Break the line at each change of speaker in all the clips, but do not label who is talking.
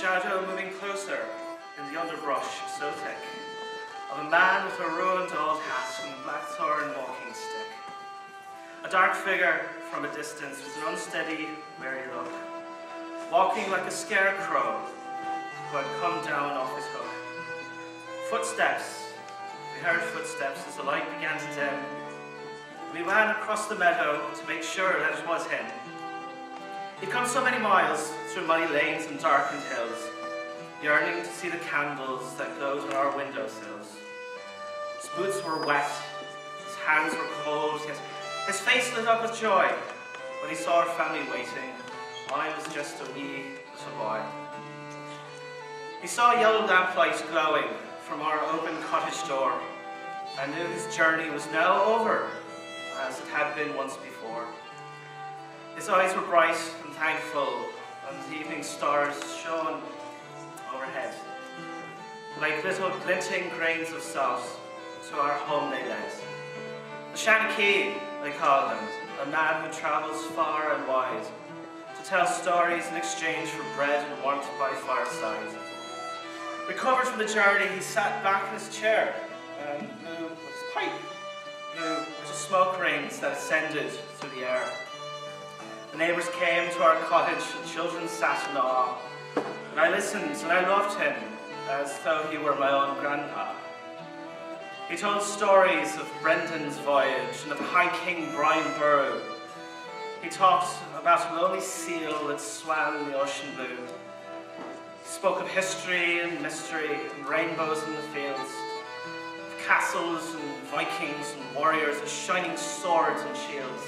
shadow moving closer in the underbrush so thick, of a man with a ruined old hat and a blackthorn walking stick. A dark figure from a distance with an unsteady, weary look, walking like a scarecrow who had come down off his hook. Footsteps. We heard footsteps as the light began to dim. We ran across the meadow to make sure that it was him. He'd come so many miles through muddy lanes and darkened hills, yearning to see the candles that glowed on our windowsills. His boots were wet, his hands were cold, yet his face lit up with joy when he saw our family waiting. I was just a wee little boy. He saw a yellow lamplight glowing from our open cottage door, and knew his journey was now over, as it had been once before. His eyes were bright and thankful, and the evening stars shone overhead. Like little glinting grains of salt, to our home they led. The Shanachie, they call him, a man who travels far and wide, to tell stories in exchange for bread and warmth by fireside. Recovered from the journey, he sat back in his chair and blew with his pipe, blew with the smoke rings that ascended through the air. The neighbours came to our cottage and children sat in awe, and I listened and I loved him as though he were my own grandpa. He told stories of Brendan's voyage and of High King Brian Burrow. He talked about a lonely seal that swam the ocean blue. He spoke of history and mystery and rainbows in the fields, of castles and Vikings and warriors with shining swords and shields.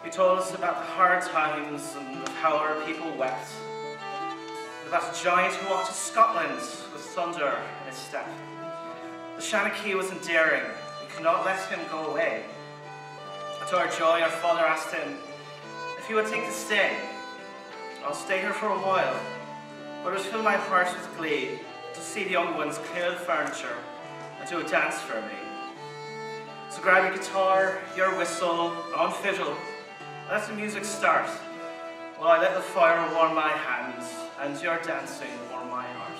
He told us about the hard times and of how our people wept, and about a giant who walked to Scotland with thunder in his step. The Shanachie was endearing. We could not let him go away. And to our joy, our father asked him if he would think to stay. I'll stay here for a while, but it would fill my heart with glee to see the young ones clear the furniture and do a dance for me. So grab your guitar, your whistle, on fiddle, and let the music start, while I let the fire warm my hands and your dancing warm my heart.